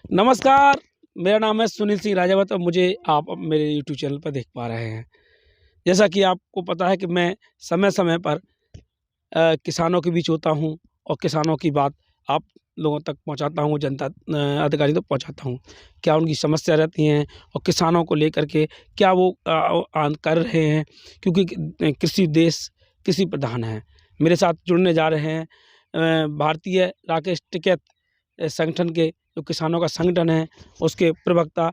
नमस्कार, मेरा नाम है सुनील सिंह राजावत और मुझे आप अब मेरे यूट्यूब चैनल पर देख पा रहे हैं। जैसा कि आपको पता है कि मैं समय-समय पर किसानों के बीच होता हूँ और किसानों की बात आप लोगों तक पहुँचाता हूँ, जनता अधिकारी तक पहुँचाता हूँ। क्या उनकी समस्या रहती हैं और किसानों को लेकर के क्या वो कर रहे हैं, क्योंकि कृषि देश कृषि प्रधान है। मेरे साथ जुड़ने जा रहे हैं भारतीय राकेश टिकैत संगठन के जो किसानों का संगठन है, उसके प्रवक्ता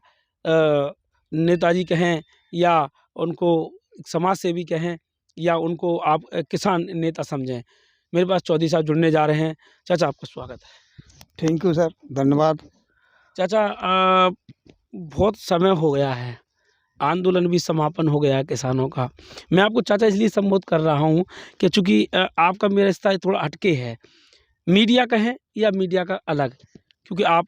नेताजी कहें या उनको समाज सेवी कहें या उनको आप किसान नेता समझें। मेरे पास चौधरी साहब जुड़ने जा रहे हैं। चाचा, आपका स्वागत है। थैंक यू सर, धन्यवाद। चाचा, बहुत समय हो गया है, आंदोलन भी समापन हो गया है किसानों का। मैं आपको चाचा इसलिए संबोधित कर रहा हूँ कि चूँकि आपका मेरा रिश्ता थोड़ा हटके है। मीडिया कहें या मीडिया का अलग, क्योंकि आप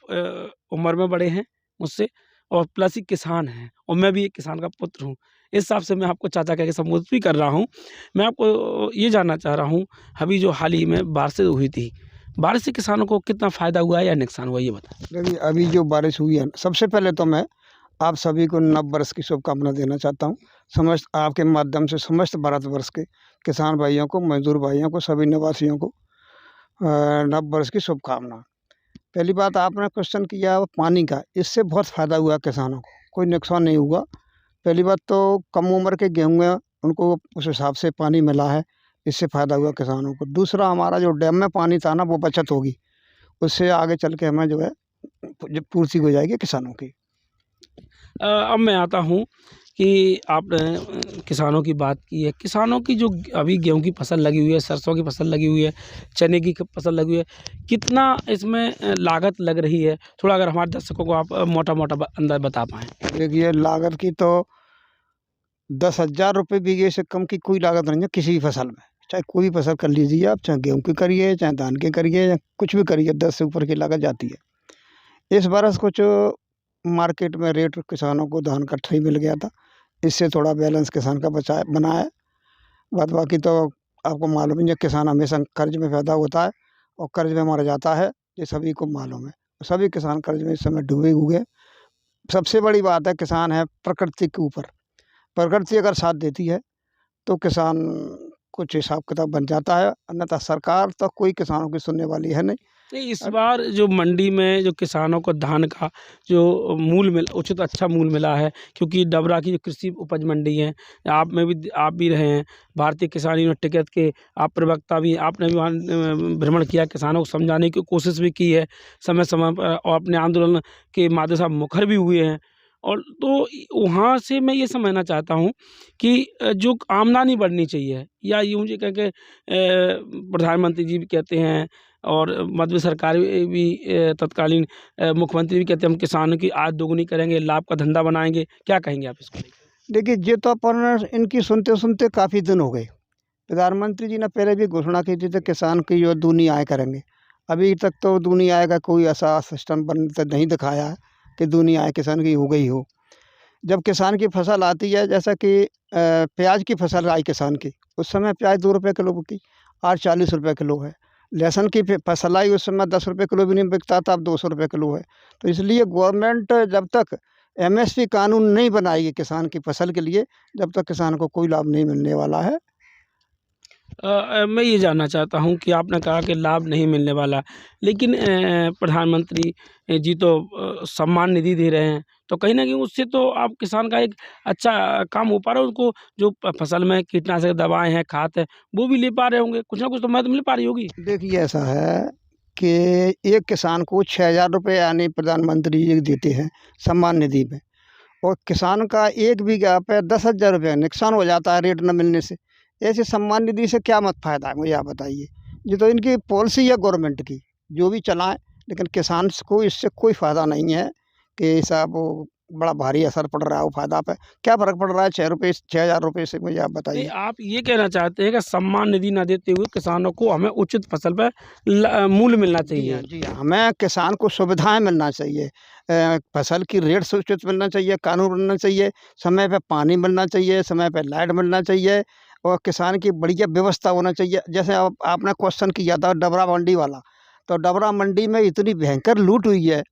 उम्र में बड़े हैं मुझसे और प्लस ही किसान हैं और मैं भी एक किसान का पुत्र हूँ। इस हिसाब से मैं आपको चाचा कह के संबोधित भी कर रहा हूँ। मैं आपको ये जानना चाह रहा हूँ, अभी जो हाल ही में बारिशें हुई थी, बारिश से किसानों को कितना फ़ायदा हुआ है या नुकसान हुआ, ये बताएँ? देखिए, अभी जो बारिश हुई है, सबसे पहले तो मैं आप सभी को नव वर्ष की शुभकामना देना चाहता हूँ। समस्त आपके माध्यम से समस्त भारतवर्ष के किसान भाइयों को, मज़दूर भाइयों को, सभी निवासियों को नव वर्ष की शुभकामना। पहली बात आपने क्वेश्चन किया पानी का, इससे बहुत फ़ायदा हुआ किसानों को, कोई नुकसान नहीं हुआ। पहली बात तो कम उम्र के गेहूँ हैं, उनको उस हिसाब से पानी मिला है, इससे फ़ायदा हुआ किसानों को। दूसरा, हमारा जो डैम में पानी था ना, वो बचत होगी, उससे आगे चल के हमें जो है जब पूर्ति हो जाएगी किसानों की। अब मैं आता हूँ कि आपने किसानों की बात की है। किसानों की जो अभी गेहूँ की फसल लगी हुई है, सरसों की फसल लगी हुई है, चने की फसल लगी हुई है, कितना इसमें लागत लग रही है? थोड़ा अगर हमारे दर्शकों को आप मोटा-मोटा अंदाज़ बता पाएँ। देखिए, लागत की तो 10,000 रुपये बीघे से कम की कोई लागत नहीं है किसी भी फसल में। चाहे कोई भी फसल कर लीजिए आप, चाहे गेहूँ की करिए, चाहे धान की करिए, या कुछ भी करिए, 10 से ऊपर की लागत जाती है। इस बरस कुछ मार्केट में रेट किसानों को धान का ठीक मिल गया था, इससे थोड़ा बैलेंस किसान का बना है। बाद बाकी तो आपको मालूम ही है, किसान हमेशा कर्ज में पैदा होता है और कर्ज में मर जाता है, ये सभी को मालूम है। सभी किसान कर्ज में इस समय डूबे हुए हैं। सबसे बड़ी बात है, किसान है प्रकृति के ऊपर। प्रकृति अगर साथ देती है तो किसान कुछ हिसाब किताब बन जाता है, अन्यथा सरकार तो कोई किसानों की सुनने वाली है नहीं। नहीं, इस बार जो मंडी में जो किसानों को धान का जो मूल्य मिला, उचित अच्छा मूल्य मिला है, क्योंकि डबरा की जो कृषि उपज मंडी है, आप भी रहे हैं, भारतीय किसान यूनियन टिकैत के आप प्रवक्ता भी, आपने भी वहाँ भ्रमण किया, किसानों को समझाने की कोशिश भी की है समय-समय पर और अपने आंदोलन के माध्यम से आप मुखर भी हुए हैं। और तो वहाँ से मैं ये समझना चाहता हूँ कि जो आमदनी बढ़नी चाहिए या यूँ जी कह के प्रधानमंत्री जी भी कहते हैं और मध्य सरकार भी तत्कालीन मुख्यमंत्री भी कहते हैं हम किसानों की आय दोगुनी करेंगे, लाभ का धंधा बनाएँगे। क्या कहेंगे आप इसको लेके? देखिए, ये तो अपन इनकी सुनते-सुनते काफ़ी दिन हो गए। प्रधानमंत्री जी ने पहले भी घोषणा की थी कि किसान की जो दूनी आय करेंगे। अभी तक तो दूनी आय का कोई ऐसा सिस्टम बनते नहीं दिखाया है कि दूनी आय किसान की हो गई हो। जब किसान की फसल आती है, जैसा कि प्याज की फसल आई किसान की, उस समय प्याज 2 रुपये किलो बिकी, आज 40 रुपये किलो है। लहसुन की फसल आई, उस समय 10 रुपये किलो भी नहीं बिकता था, अब 200 रुपये किलो है। तो इसलिए गवर्नमेंट जब तक एमएसपी कानून नहीं बनाएगी किसान की फसल के लिए, जब तक किसान को कोई लाभ नहीं मिलने वाला है। मैं ये जानना चाहता हूँ कि आपने कहा कि लाभ नहीं मिलने वाला, लेकिन प्रधानमंत्री जी तो सम्मान निधि दे रहे हैं, तो कहीं न कहीं उससे तो आप किसान का एक अच्छा काम हो पा रहा है, उनको जो फसल में कीटनाशक दवाएँ हैं, खाद है, वो भी ले पा रहे होंगे, कुछ ना कुछ तो मदद मिल पा रही होगी? देखिए, ऐसा है कि एक किसान को 6,000 रुपये यानी प्रधानमंत्री जी देते हैं सम्मान निधि में, और किसान का 1 बीघा पे 10,000 रुपये नुकसान हो जाता है रेट न मिलने से। ऐसे सम्मान निधि से क्या मत फ़ायदा है, मुझे आप बताइए। ये तो इनकी पॉलिसी है गवर्नमेंट की, जो भी चलाएँ, लेकिन किसान को इससे कोई फ़ायदा नहीं है कि ऐसा वो बड़ा भारी असर पड़ रहा है वो फ़ायदा पे। क्या फ़र्क पड़ रहा है 6,000 रुपये से, मुझे आप नहीं, बताइए। आप ये कहना चाहते हैं कि सम्मान निधि ना देते हुए किसानों को हमें उचित फसल पे मूल्य मिलना जी हाँ, चाहिए। जी हाँ। हमें किसान को सुविधाएँ मिलना चाहिए। फसल की रेट सुनिश्चित मिलना चाहिए, कानून बनना चाहिए, समय पे पानी मिलना चाहिए, समय पे लाइट मिलना चाहिए और किसान की बढ़िया व्यवस्था होना चाहिए। जैसे आपने क्वेश्चन किया था डबरा मंडी वाला, तो डबरा मंडी में इतनी भयंकर लूट हुई है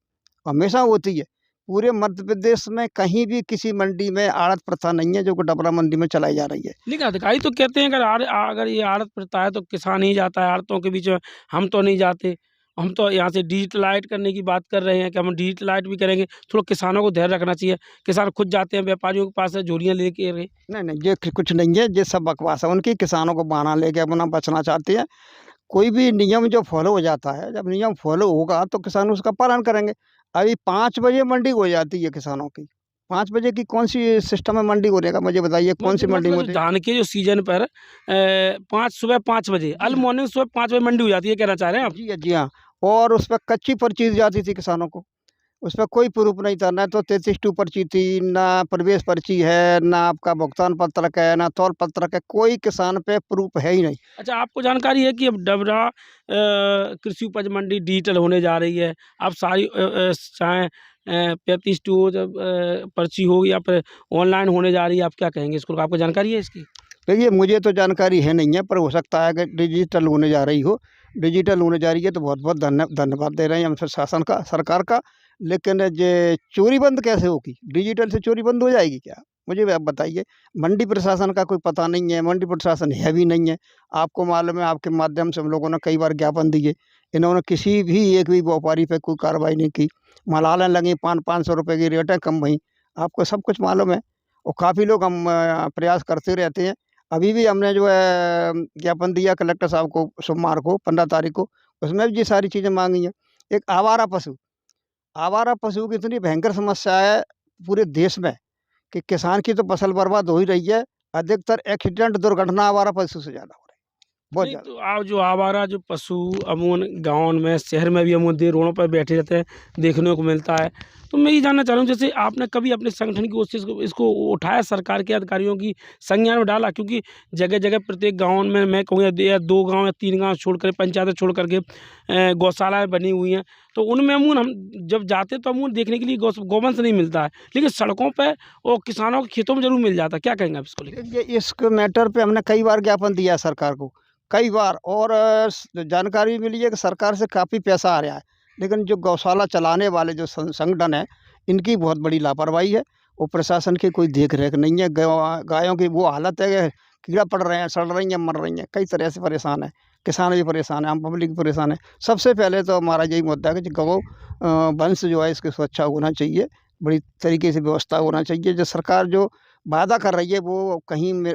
हमेशा होती है। पूरे मध्य प्रदेश में कहीं भी किसी मंडी में आड़त प्रथा नहीं है जो कि डबरा मंडी में चलाई जा रही है। लेकिन अधिकारी तो कहते हैं अगर ये आड़त प्रथा है तो किसान ही जाता है आड़तों के बीच में, हम तो नहीं जाते। हम तो यहाँ से डिजिटलाइज़ करने की बात कर रहे हैं कि हम डिजिटलाइज़ भी करेंगे, थोड़ा किसानों को धैर्य रखना चाहिए। किसान खुद जाते हैं व्यापारियों के पास से झोलियाँ लेके नहीं, नहीं, ये कुछ नहीं है, ये सब बकवास है उनकी। किसानों को बहाना लेके अपना बचना चाहते हैं। कोई भी नियम जो फ़ॉलो हो जाता है, जब नियम फ़ॉलो होगा तो किसान उसका पालन करेंगे। अभी 5 बजे मंडी हो जाती है किसानों की। 5 बजे की कौन-सी सिस्टम है मंडी होने का, मुझे बताइए कौन-सी मंडी में मतलब होती है? धान के जो सीज़न पर 5 सुबह 5 बजे जी अर्ली हाँ। मॉर्निंग सुबह 5 बजे मंडी हो जाती है, कहना चाह रहे हैं आप? जी हाँ, जी हाँ। और उस पे कच्ची पर्ची दी जाती थी किसानों को। उसपे कोई प्रूफ़ नहीं था, ना तो 33-2 पर्ची थी, ना प्रवेश पर्ची है, ना आपका भुगतान पत्रक है, ना तौल पत्रक है, कोई किसान पे प्रूफ़ है ही नहीं। अच्छा, आपको जानकारी है कि अब डबरा कृषि उपज मंडी डिजिटल होने जा रही है। अब सारी चाहे 35 जब पर्ची हो या फिर ऑनलाइन होने जा रही है, आप क्या कहेंगे इसको? आपको जानकारी है इसकी? देखिए, मुझे तो जानकारी है नहीं है, पर हो सकता है कि डिजिटल होने जा रही हो। डिजिटल होने जा रही है तो बहुत-बहुत धन्यवाद दे रहे हैं हम शासन का, सरकार का। लेकिन ये चोरी बंद कैसे होगी? डिजिटल से चोरी बंद हो जाएगी क्या? मुझे भी आप बताइए। मंडी प्रशासन का कोई पता नहीं है, मंडी प्रशासन है भी नहीं है। आपको मालूम है, आपके माध्यम से हम लोगों ने कई बार ज्ञापन दिए। इन्होंने किसी भी एक भी व्यापारी पे कोई कार्रवाई नहीं की। मलालें लगी, 500-500 रुपए की रेटें कम भईं। आपको सब कुछ मालूम है और काफ़ी लोग हम प्रयास करते रहते हैं। अभी भी हमने जो है ज्ञापन दिया कलेक्टर साहब को सोमवार को 15 तारीख को, उसमें भी ये सारी चीज़ें माँगी हैं। एक आवारा पशु की इतनी भयंकर समस्या है पूरे देश में कि किसान की तो फसल बर्बाद हो ही रही है, अधिकतर एक्सीडेंट दुर्घटना आवारा पशु से ज़्यादा हो रही है, बहुत नहीं ज़्यादा। तो आप जो आवारा जो पशु अमूमन गाँव में, शहर में भी अमूमन रोडों पर बैठे रहते हैं, देखने को मिलता है। तो मैं ये जानना चाह रहा हूँ जैसे आपने कभी अपने संगठन की ओर से इसको उठाया सरकार के अधिकारियों की संज्ञान में डाला? क्योंकि जगह-जगह प्रत्येक गाँव में मैं कहूँगा या 2 गाँव या 3 गाँव छोड़कर पंचायतें छोड़ कर के गौशालाएँ बनी हुई हैं। तो उनमें अमूमन हम जब जाते तो अमूमन देखने के लिए गौवंश नहीं मिलता है। लेकिन सड़कों पे और किसानों के खेतों में ज़रूर मिल जाता है। क्या कहेंगे आप इसको लेके? देखिए, इस मैटर पे हमने कई बार ज्ञापन दिया है सरकार को, कई बार। और जानकारी मिली है कि सरकार से काफ़ी पैसा आ रहा है, लेकिन जो गौशाला चलाने वाले जो संगठन है, इनकी बहुत बड़ी लापरवाही है और प्रशासन की कोई देख रेख नहीं है। गायों की वो हालत है कि कीड़ा पड़ रहे हैं, सड़ रही हैं, मर रही हैं, कई तरह से परेशान है। किसान भी परेशान है, आम पब्लिक भी परेशान है। सबसे पहले तो हमारा यही मुद्दा है कि गौ वंश जो है इसकी सुरक्षा होना चाहिए, बड़ी तरीके से व्यवस्था होना चाहिए। जो सरकार जो वादा कर रही है वो कहीं में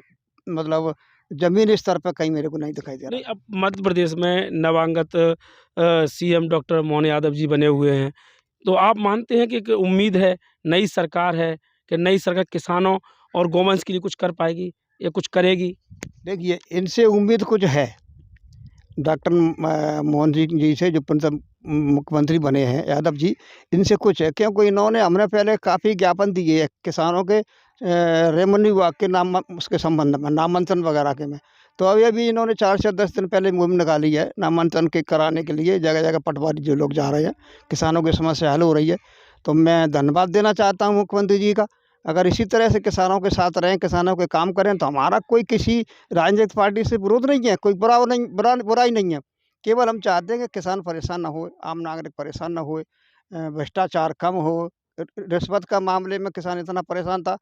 मतलब ज़मीनी स्तर पे कहीं मेरे को नहीं दिखाई दे नहीं, रहा। अब मध्य प्रदेश में नवांगत सीएम डॉक्टर मोहन यादव जी बने हुए हैं। तो आप मानते हैं कि एक उम्मीद है, नई सरकार है, कि नई सरकार किसानों और गौवंश के लिए कुछ कर पाएगी या कुछ करेगी? देखिए, इनसे उम्मीद कुछ है। डॉक्टर मोहन जी से जो मुख्यमंत्री बने हैं यादव जी, इनसे कुछ है क्योंकि इन्होंने हमने पहले काफ़ी ज्ञापन दिए हैं किसानों के रेवेन्यू विभाग के नाम उसके संबंध में, नामांकन वगैरह के में। तो अभी इन्होंने 4 से 10 दिन पहले मुहिम निकाली है नामांकन के कराने के लिए, जगह-जगह पटवारी जो लोग जा रहे हैं, किसानों की समस्या हल हो रही है। तो मैं धन्यवाद देना चाहता हूँ मुख्यमंत्री जी का। अगर इसी तरह से किसानों के साथ रहें, किसानों के काम करें तो हमारा कोई किसी राजनीतिक पार्टी से विरोध नहीं है, कोई बुराई नहीं है। केवल हम चाहते हैं कि किसान परेशान ना होए, आम नागरिक परेशान ना होए, भ्रष्टाचार कम हो। रिश्वत का मामले में किसान इतना परेशान था,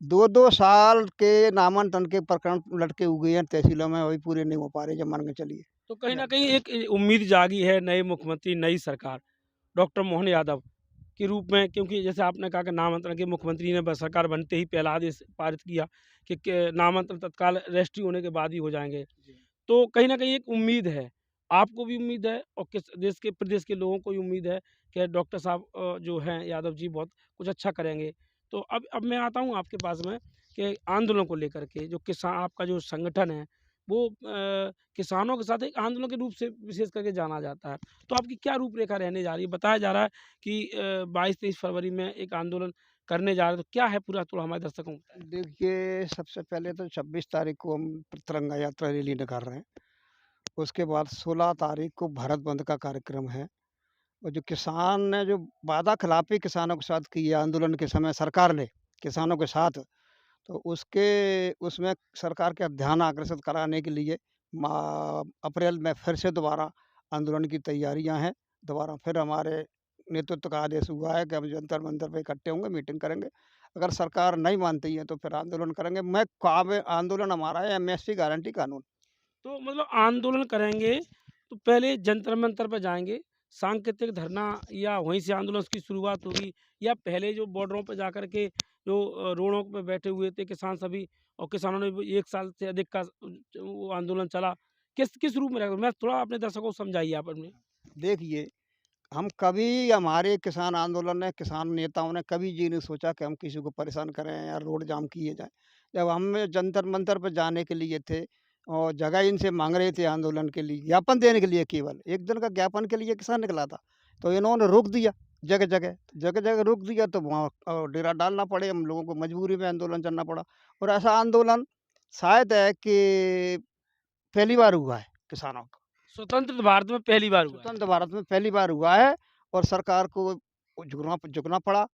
2-2 साल के नामांकन के प्रकरण लटके हुए हैं तहसीलों में, अभी पूरे नहीं हो पा रहे, जब मान के चलिए। तो कहीं न कहीं एक उम्मीद जागी है, नए मुख्यमंत्री, नई सरकार, डॉक्टर मोहन यादव के रूप में, क्योंकि जैसे आपने कहा कि नामांतरण के मुख्यमंत्री ने सरकार बनते ही पहला आदेश पारित किया कि नामांतरण तत्काल रजिस्ट्री होने के बाद ही हो जाएँगे। तो कहीं न कहीं एक उम्मीद है, आपको भी उम्मीद है और किस देश के प्रदेश के लोगों को भी उम्मीद है कि डॉक्टर साहब जो हैं यादव जी बहुत कुछ अच्छा करेंगे। तो अब मैं आता हूँ आपके पास में कि आंदोलन को लेकर के जो आपका जो संगठन है वो किसानों के साथ एक आंदोलन के रूप से विशेष करके जाना जाता है। तो आपकी क्या रूपरेखा रहने जा रही है? बताया जा रहा है कि 22-23 फरवरी में एक आंदोलन करने जा रहे हैं, तो क्या है पूरा थोड़ा हमारे दर्शकों को बताएँ? देखिए, सबसे पहले तो 26 तारीख को हम तिरंगा यात्रा रैली निकाल रहे हैं। उसके बाद 16 तारीख को भारत बंद का कार्यक्रम है। और जो किसान ने जो वादा खिलाफ़ी किसानों के साथ की है आंदोलन के समय सरकार ने, किसानों के साथ, तो उसमें सरकार का ध्यान आकर्षित कराने के लिए अप्रैल में फिर से दोबारा आंदोलन की तैयारियां हैं। दोबारा फिर हमारे नेतृत्व का आदेश हुआ है कि अब जंतर मंतर पे इकट्ठे होंगे, मीटिंग करेंगे। अगर सरकार नहीं मानती है तो फिर आंदोलन करेंगे। मैं काम आंदोलन हमारा है एमएसपी गारंटी कानून। तो मतलब आंदोलन करेंगे, तो पहले जंतर मंतर पर जाएँगे, सांकेतिक धरना या वहीं से आंदोलन की शुरुआत होगी, या पहले जो बॉर्डरों पे जाकर के जो रोडों पे बैठे हुए थे किसान सभी, और किसानों ने भी 1 साल से अधिक का वो आंदोलन चला। किस किस रूप में रहेगा? मैं थोड़ा अपने दर्शकों को समझाइए आप अपने। देखिए, हम कभी हमारे किसान आंदोलन ने, किसान नेताओं ने कभी ये नहीं सोचा कि हम किसी को परेशान करें या रोड जाम किए जाएँ। जब हम जंतर मंतर पर जाने के लिए थे और जगह इनसे माँग रहे थे आंदोलन के लिए, ज्ञापन देने के लिए केवल, 1 दिन का ज्ञापन के लिए किसान निकला था। तो इन्होंने रोक दिया जगह-जगह, जगह-जगह रोक दिया तो वहाँ डेरा डालना पड़े, हम लोगों को मजबूरी में आंदोलन करना पड़ा। और ऐसा आंदोलन शायद है कि पहली बार हुआ है किसानों का। स्वतंत्र भारत में पहली बार हुआ है। स्वतंत्र भारत में पहली बार हुआ है और सरकार को झुकना पड़ा,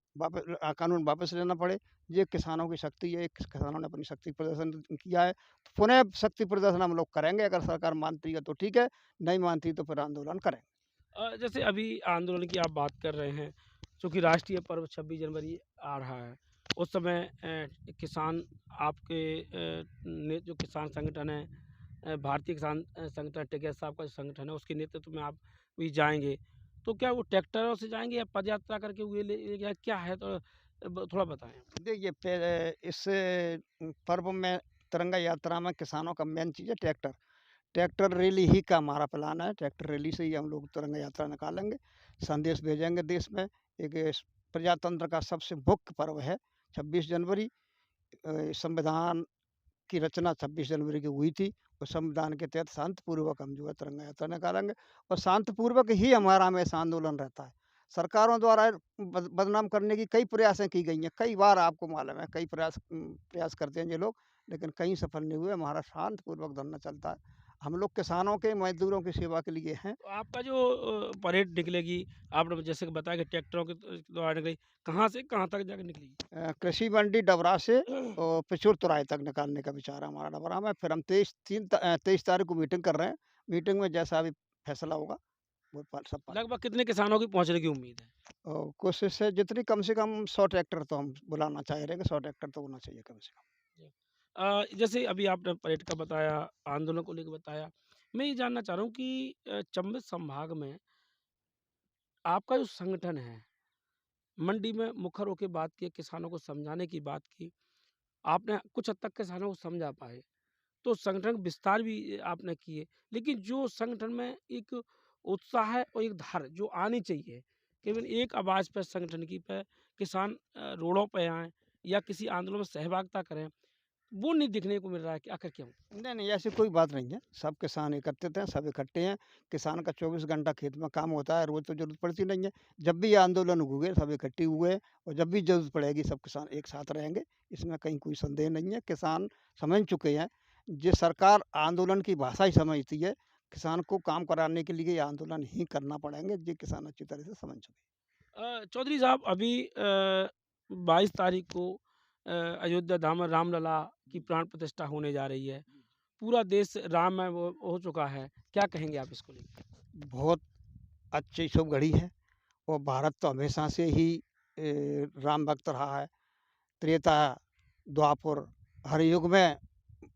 कानून वापस लेना पड़े। ये किसानों की शक्ति है, किसानों ने अपनी शक्ति प्रदर्शन किया है। तो पुनः शक्ति प्रदर्शन हम लोग करेंगे, अगर सरकार मानती है तो ठीक है, नहीं मानती तो फिर आंदोलन करेंगे। जैसे अभी आंदोलन की आप बात कर रहे हैं, चूँकि राष्ट्रीय पर्व 26 जनवरी आ रहा है, उस समय किसान आपके ने जो किसान संगठन है, भारतीय किसान संगठन टिकैत साहब का जो संगठन है, उसके नेतृत्व में आप भी जाएँगे। तो क्या वो ट्रैक्टरों से जाएँगे या पदयात्रा करके हुए ले या क्या है? तो थोड़ा बताएँ? देखिए इस पर्व में तिरंगा यात्रा में किसानों का मेन चीज़ है ट्रैक्टर। ट्रैक्टर रैली ही का हमारा प्लान है, ट्रैक्टर रैली से ही हम लोग तिरंगा यात्रा निकालेंगे, संदेश भेजेंगे देश में। एक प्रजातंत्र का सबसे मुख्य पर्व है 26 जनवरी। संविधान की रचना 26 जनवरी की हुई थी और संविधान के तहत शांतिपूर्वक हम जो है तिरंगा यात्रा निकालेंगे और शांतिपूर्वक ही हमारा हमेशा आंदोलन रहता है। सरकारों द्वारा बदनाम करने की कई प्रयासें की गई हैं, कई बार आपको मालूम है, कई प्रयास करते हैं ये लोग, लेकिन कहीं सफल नहीं हुए। हमारा शांतिपूर्वक धरना चलता है। हम लोग किसानों के, मजदूरों की सेवा के लिए हैं। तो आपका जो परेड निकलेगी, आपने जैसे कि बताया कि ट्रैक्टरों के द्वारा निकलेगी, कहाँ से कहाँ तक जाकर निकलेगी? कृषि मंडी डबरा से और पिछोर तुराई तक निकालने का विचार है हमारा डबरा में। फिर हम 23 तारीख को मीटिंग कर रहे हैं। मीटिंग में जैसा भी फैसला होगा वो सब पार्टी। लगभग कितने किसानों की पहुँचने की उम्मीद है? और कोशिश है जितनी, कम से कम 100 ट्रैक्टर तो हम बुलाना चाह रहे हैं कि 100 ट्रैक्टर तो होना चाहिए कम से कम। जी। जैसे अभी आपने परेड का बताया, आंदोलन को लेके बताया, मैं ये जानना चाह रहा हूँ कि चंबल संभाग में आपका जो संगठन है, मंडी में मुखर होके बात की, किसानों को समझाने की बात की, आपने कुछ हद तक किसानों को समझा पाए, तो संगठन का विस्तार भी आपने किए। लेकिन जो संगठन में एक उत्साह है और एक धार जो आनी चाहिए, केवल एक आवाज़ पर संगठन की पे किसान रोडों पे आएँ या किसी आंदोलन में सहभागिता करें, वो नहीं देखने को मिल रहा है कि आखिर क्यों? नहीं, नहीं, ऐसी कोई बात नहीं है। सब किसान एकत्रित हैं, सब इकट्ठे हैं। किसान का 24 घंटा खेत में काम होता है, रोज़ तो ज़रूरत पड़ती नहीं है। जब भी ये आंदोलन हुए, सब इकट्ठे हुए हैं और जब भी ज़रूरत पड़ेगी सब किसान एक साथ रहेंगे। इसमें कहीं कोई संदेह नहीं है। किसान समझ चुके हैं, ये सरकार आंदोलन की भाषा ही समझती है। किसान को काम कराने के लिए ये आंदोलन ही करना पड़ेंगे, ये किसान अच्छी तरह से समझ चुके हैं। चौधरी साहब अभी 22 तारीख को अयोध्या धाम में रामलला की प्राण प्रतिष्ठा होने जा रही है। पूरा देश राममय वो हो चुका है। क्या कहेंगे आप इसको लेके? बहुत अच्छी शुभ घड़ी है और भारत तो हमेशा से ही राम भक्त रहा है। त्रेता, द्वापर, हर युग में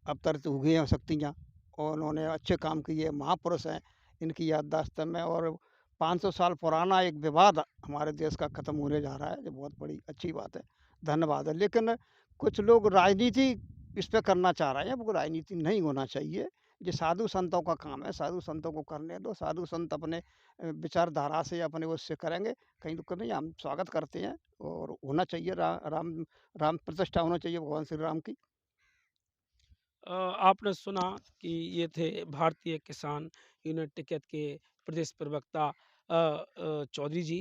अवतरित हुए हैं शक्तियाँ और उन्होंने अच्छे काम किए, महापुरुष हैं। इनकी याददाश्त में और 500 साल पुराना एक विवाद हमारे देश का ख़त्म होने जा रहा है, जो बहुत बड़ी अच्छी बात है, धन्यवाद है। लेकिन कुछ लोग राजनीति इस पे करना चाह रहे हैं, वो राजनीति नहीं होना चाहिए। ये साधु संतों का काम है, साधु संतों को करने दो। साधु संत अपने विचारधारा से अपने उससे करेंगे, कहीं दुःख नहीं। हम स्वागत करते हैं और होना चाहिए राम प्रतिष्ठा होना चाहिए भगवान श्री राम की। आपने सुना कि ये थे भारतीय किसान यूनियन टिकैत के प्रदेश प्रवक्ता चौधरी जी।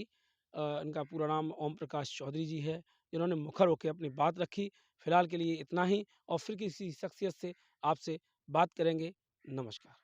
इनका पूरा नाम ओम प्रकाश चौधरी जी है, जिन्होंने मुखर होकर अपनी बात रखी। फिलहाल के लिए इतना ही, और फिर किसी शख्सियत से आपसे बात करेंगे। नमस्कार।